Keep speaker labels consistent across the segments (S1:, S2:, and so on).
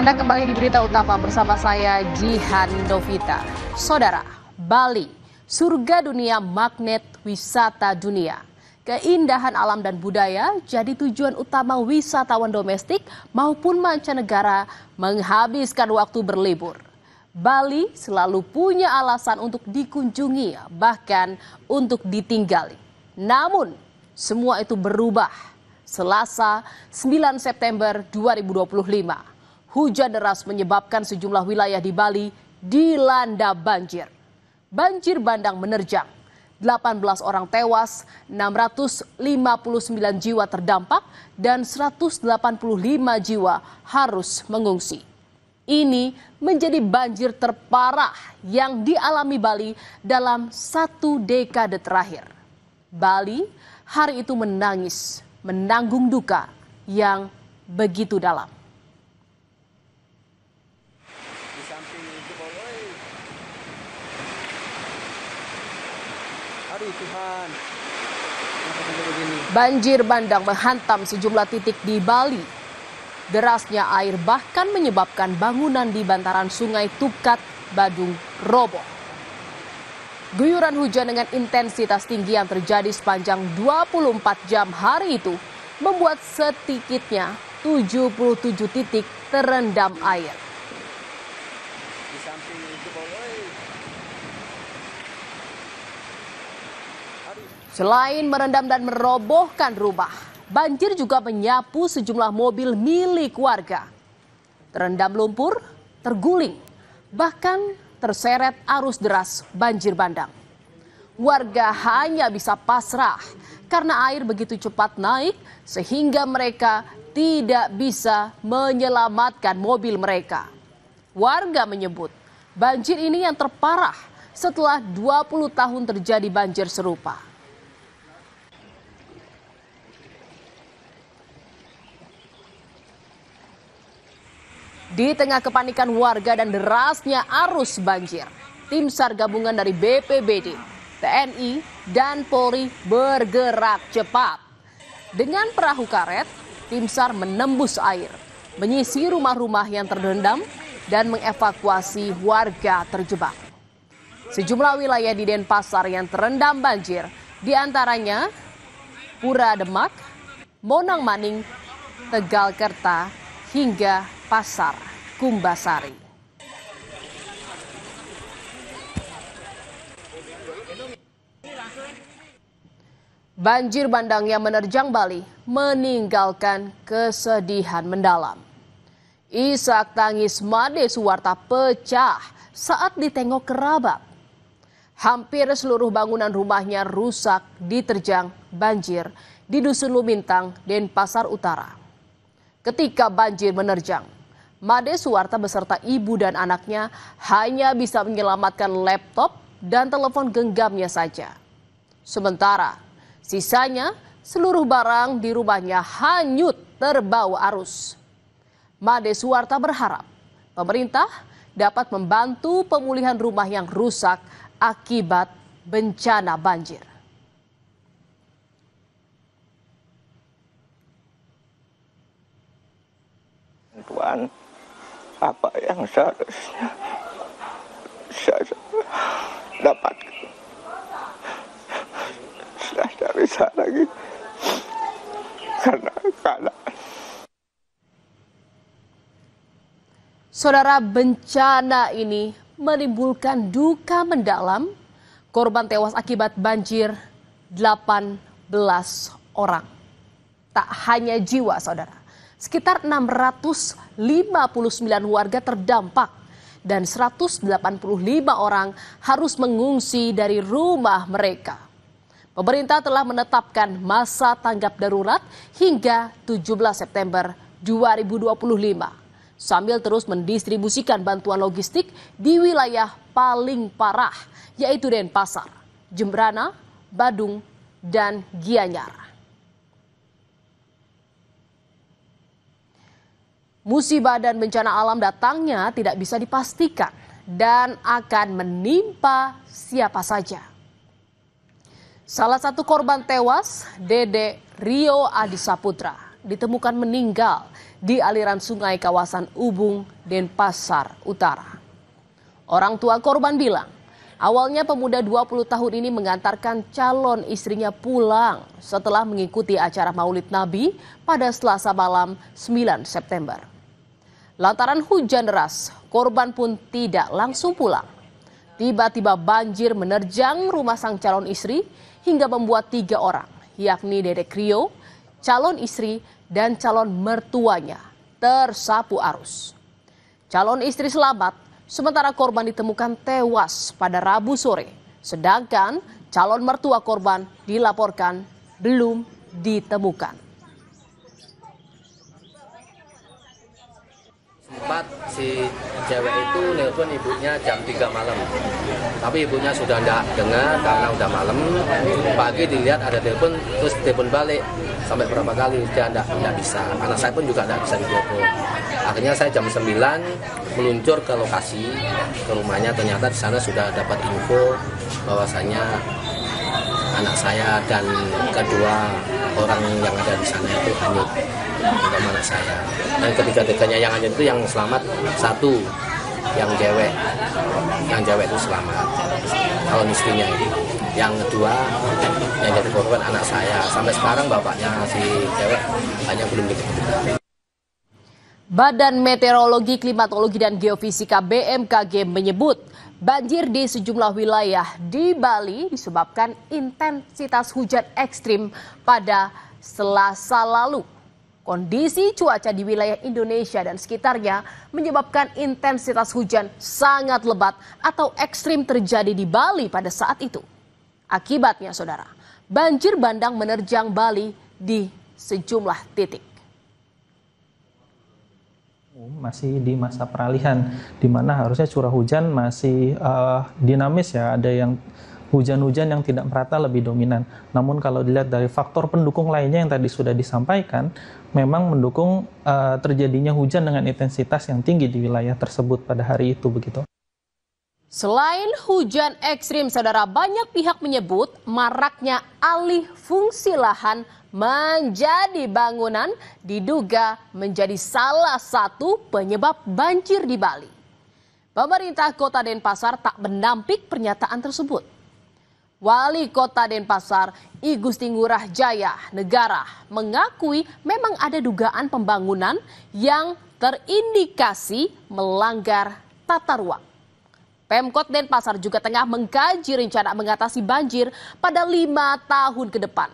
S1: Anda kembali di Berita Utama bersama saya Jihan Novita. Saudara, Bali, surga dunia magnet wisata dunia. Keindahan alam dan budaya jadi tujuan utama wisatawan domestik maupun mancanegara menghabiskan waktu berlibur. Bali selalu punya alasan untuk dikunjungi, bahkan untuk ditinggali. Namun, semua itu berubah. Selasa, 9 September 2025. Hujan deras menyebabkan sejumlah wilayah di Bali dilanda banjir. Banjir bandang menerjang. 18 orang tewas, 659 jiwa terdampak, dan 185 jiwa harus mengungsi. Ini menjadi banjir terparah yang dialami Bali dalam 1 dekade terakhir. Bali hari itu menangis, menanggung duka yang begitu dalam. Banjir bandang menghantam sejumlah titik di Bali. Derasnya air bahkan menyebabkan bangunan di bantaran Sungai Tukat, Badung roboh. Guyuran hujan dengan intensitas tinggi yang terjadi sepanjang 24 jam hari itu membuat sedikitnya 77 titik terendam air. Selain merendam dan merobohkan rumah, banjir juga menyapu sejumlah mobil milik warga. Terendam lumpur, terguling, bahkan terseret arus deras banjir bandang. Warga hanya bisa pasrah karena air begitu cepat naik sehingga mereka tidak bisa menyelamatkan mobil mereka. Warga menyebut banjir ini yang terparah setelah 20 tahun terjadi banjir serupa. Di tengah kepanikan warga dan derasnya arus banjir, tim SAR gabungan dari BPBD, TNI, dan Polri bergerak cepat. Dengan perahu karet, tim SAR menembus air, menyisi rumah-rumah yang terendam, dan mengevakuasi warga terjebak. Sejumlah wilayah di Denpasar yang terendam banjir, diantaranya Pura Demak, Monang Maning, Tegalkerta, hingga Pasar Kumbasari. Banjir bandang yang menerjang Bali meninggalkan kesedihan mendalam. Isak tangis Made Suwarta pecah saat ditengok kerabat. Hampir seluruh bangunan rumahnya rusak diterjang banjir di Dusun Lumintang, Denpasar Utara. Ketika banjir menerjang, Made Suwarta beserta ibu dan anaknya hanya bisa menyelamatkan laptop dan telepon genggamnya saja. Sementara sisanya seluruh barang di rumahnya hanyut terbawa arus. Made Suwarta berharap pemerintah dapat membantu pemulihan rumah yang rusak akibat bencana banjir.
S2: Tuhan, apa yang seharusnya saya dapat sudah dari saya lagi karena keadaan.
S1: Saudara, bencana ini menimbulkan duka mendalam. Korban tewas akibat banjir 18 orang. Tak hanya jiwa, saudara. Sekitar 659 warga terdampak dan 185 orang harus mengungsi dari rumah mereka. Pemerintah telah menetapkan masa tanggap darurat hingga 17 September 2025 sambil terus mendistribusikan bantuan logistik di wilayah paling parah yaitu Denpasar, Jembrana, Badung, dan Gianyar. Musibah dan bencana alam datangnya tidak bisa dipastikan dan akan menimpa siapa saja. Salah satu korban tewas, Dede Rio Adisaputra, ditemukan meninggal di aliran sungai kawasan Ubung, Denpasar Utara. Orang tua korban bilang, awalnya pemuda 20 tahun ini mengantarkan calon istrinya pulang setelah mengikuti acara Maulid Nabi pada Selasa malam 9 September. Lantaran hujan deras, korban pun tidak langsung pulang. Tiba-tiba banjir menerjang rumah sang calon istri hingga membuat 3 orang, yakni Dedek Rio, calon istri, dan calon mertuanya tersapu arus. Calon istri selamat, sementara korban ditemukan tewas pada Rabu sore, sedangkan calon mertua korban dilaporkan belum ditemukan.
S3: Sempat si cewek itu nelpon ibunya jam 3 malam, tapi ibunya sudah tidak dengar karena udah malam. Pagi dilihat ada telepon, terus telepon balik sampai berapa kali dia tidak bisa. Anak saya pun juga tidak bisa ditelepon. Akhirnya saya jam 9 meluncur ke lokasi, ke rumahnya. Ternyata di sana sudah dapat info bahwasanya anak saya dan kedua orang yang ada di sana itu hanyut untuk anak saya. Dan ketiga-tiganya yang hanyut itu yang selamat satu, yang cewek itu selamat, calon istrinya ini. Yang kedua yang jadi korban anak saya. Sampai sekarang bapaknya si cewek hanya belum ditemukan.
S1: Badan Meteorologi, Klimatologi, dan Geofisika BMKG menyebut banjir di sejumlah wilayah di Bali disebabkan intensitas hujan ekstrim pada Selasa lalu. Kondisi cuaca di wilayah Indonesia dan sekitarnya menyebabkan intensitas hujan sangat lebat atau ekstrim terjadi di Bali pada saat itu. Akibatnya, saudara, banjir bandang menerjang Bali di sejumlah titik.
S4: Masih di masa peralihan, di mana harusnya curah hujan masih dinamis ya, ada yang hujan-hujan yang tidak merata lebih dominan. Namun kalau dilihat dari faktor pendukung lainnya yang tadi sudah disampaikan, memang mendukung terjadinya hujan dengan intensitas yang tinggi di wilayah tersebut pada hari itu begitu.
S1: Selain hujan ekstrim, saudara, banyak pihak menyebut maraknya alih fungsi lahan menjadi bangunan diduga menjadi salah satu penyebab banjir di Bali. Pemerintah Kota Denpasar tak menampik pernyataan tersebut. Wali Kota Denpasar, I Gusti Ngurah Jaya Negara, mengakui memang ada dugaan pembangunan yang terindikasi melanggar tata ruang. Pemkot Denpasar juga tengah mengkaji rencana mengatasi banjir pada 5 tahun ke depan.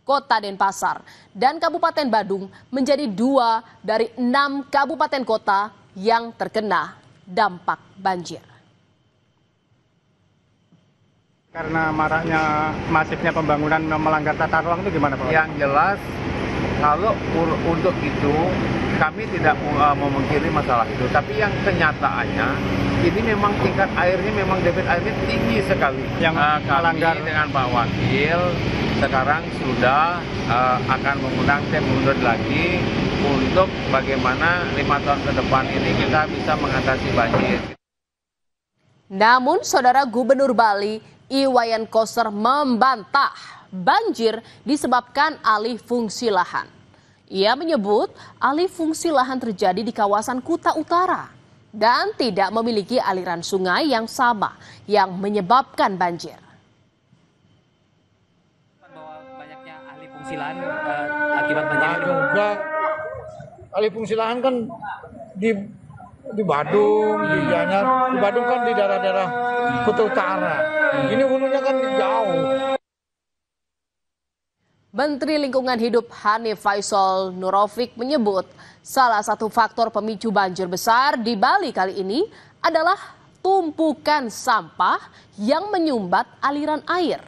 S1: Kota Denpasar dan Kabupaten Badung menjadi 2 dari 6 kabupaten kota yang terkena dampak banjir.
S5: Karena maraknya masifnya pembangunan melanggar tata ruang itu gimana Pak?
S6: Yang jelas, kalau untuk itu kami tidak memungkiri masalah itu. Tapi yang kenyataannya, ini memang tingkat airnya, memang debit airnya tinggi sekali.
S5: Yang melanggar
S6: dengan Pak Wakil sekarang sudah akan mengundang tim mundur lagi untuk bagaimana 5 tahun ke depan ini kita bisa mengatasi banjir.
S1: Namun, saudara, Gubernur Bali Iwayan Koster membantah banjir disebabkan alih fungsi lahan. Ia menyebut alih fungsi lahan terjadi di kawasan Kuta Utara dan tidak memiliki aliran sungai yang sama yang menyebabkan banjir.
S7: Bahwa banyaknya alih fungsi lahan akibat banjir itu.
S8: Juga alih fungsi lahan kan di Badung, di Gianyar. Di Badung kan di daerah-daerah Kuta Utara. Ini hulunya kan jauh.
S1: Menteri Lingkungan Hidup Hanif Faisal Nurofik menyebut salah satu faktor pemicu banjir besar di Bali kali ini adalah tumpukan sampah yang menyumbat aliran air.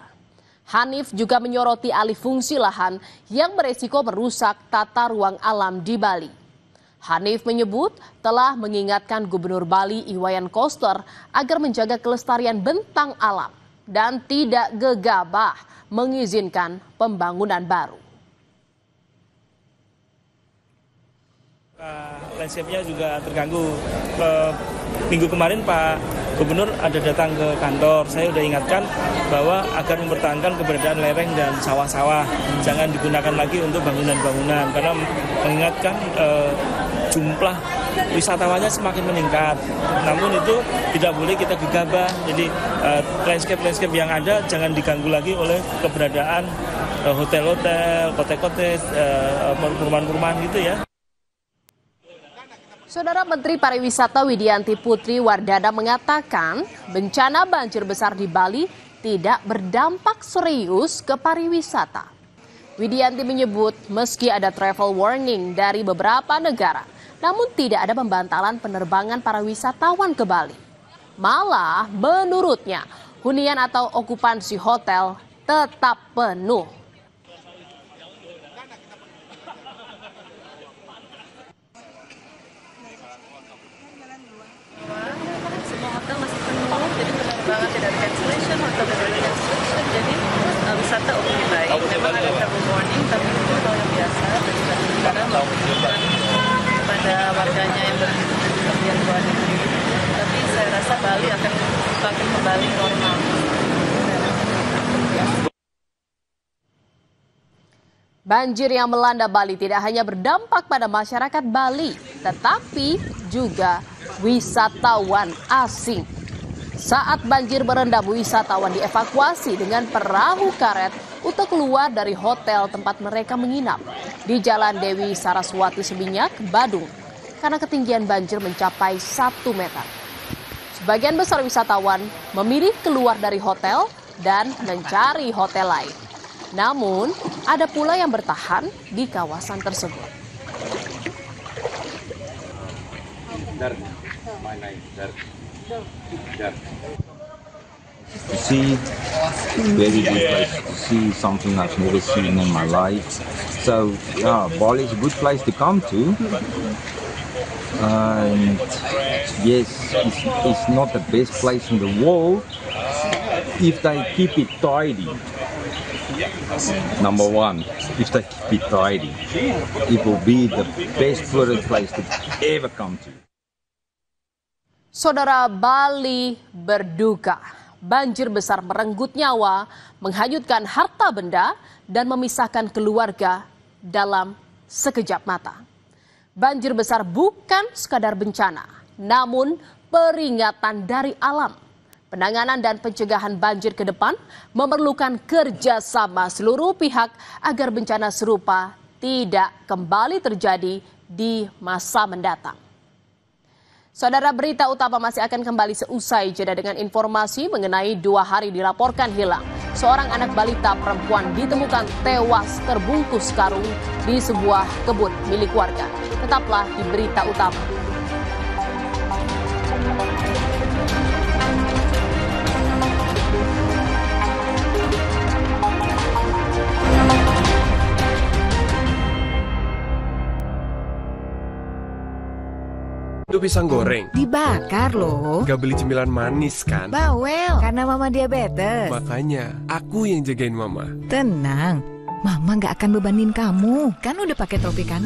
S1: Hanif juga menyoroti alih fungsi lahan yang beresiko merusak tata ruang alam di Bali. Hanif menyebut telah mengingatkan Gubernur Bali Iwayan Koster agar menjaga kelestarian bentang alam dan tidak gegabah mengizinkan pembangunan baru.
S9: Landscape-nya juga terganggu. Minggu kemarin Pak Gubernur ada datang ke kantor, saya udah ingatkan bahwa agar mempertahankan keberadaan lereng dan sawah-sawah, jangan digunakan lagi untuk bangunan-bangunan, karena mengingatkan jumlah wisatawannya semakin meningkat. Namun itu tidak boleh kita gegabah. Jadi landscape yang ada jangan diganggu lagi oleh keberadaan hotel-hotel, kotek-kotek, perumahan-perumahan gitu ya.
S1: Saudara Menteri Pariwisata Widianti Putri Wardana mengatakan bencana banjir besar di Bali tidak berdampak serius ke pariwisata. Widianti menyebut meski ada travel warning dari beberapa negara, namun tidak ada pembantalan penerbangan para wisatawan ke Bali. Malah menurutnya hunian atau okupansi hotel tetap penuh.
S10: Semua hotel masih penuh, jadi penerbangan tidak ada cancellation, hotel tidak ada cancellation, jadi wisata oke baik. Memang ada travel warning, tapi itu hal yang biasa dan kadang memberikan kepada warganya yang berpergian ke luar negeri. Tapi saya rasa Bali akan kembali normal.
S1: Banjir yang melanda Bali tidak hanya berdampak pada masyarakat Bali, tetapi juga wisatawan asing. Saat banjir merendam, wisatawan dievakuasi dengan perahu karet untuk keluar dari hotel tempat mereka menginap di Jalan Dewi Saraswati Seminyak, Badung, karena ketinggian banjir mencapai 1 meter. Sebagian besar wisatawan memilih keluar dari hotel dan mencari hotel lain. Namun, ada pula yang bertahan di kawasan tersebut.
S11: See, very good place to see something I've never seen in my life. So, yeah, Bali is a good place to come to. And yes, it's not the best place in the world if they keep it tidy. Number one, if they keep it tidy, it will be the best tourist place to ever come to.
S1: Saudara, Bali berduka. Banjir besar merenggut nyawa, menghanyutkan harta benda, dan memisahkan keluarga dalam sekejap mata. Banjir besar bukan sekadar bencana, namun peringatan dari alam. Penanganan dan pencegahan banjir ke depan memerlukan kerjasama seluruh pihak agar bencana serupa tidak kembali terjadi di masa mendatang. Saudara, berita utama masih akan kembali seusai jeda dengan informasi mengenai 2 hari dilaporkan hilang. Seorang anak balita perempuan ditemukan tewas terbungkus karung di sebuah kebun milik warga. Tetaplah di berita utama.
S12: Itu pisang goreng
S13: dibakar loh.
S12: Gak beli cemilan manis kan?
S13: Bawel, karena mama diabetes.
S12: Makanya aku yang jagain mama.
S13: Tenang, mama gak akan bebanin kamu. Kan udah pakai Tropicana.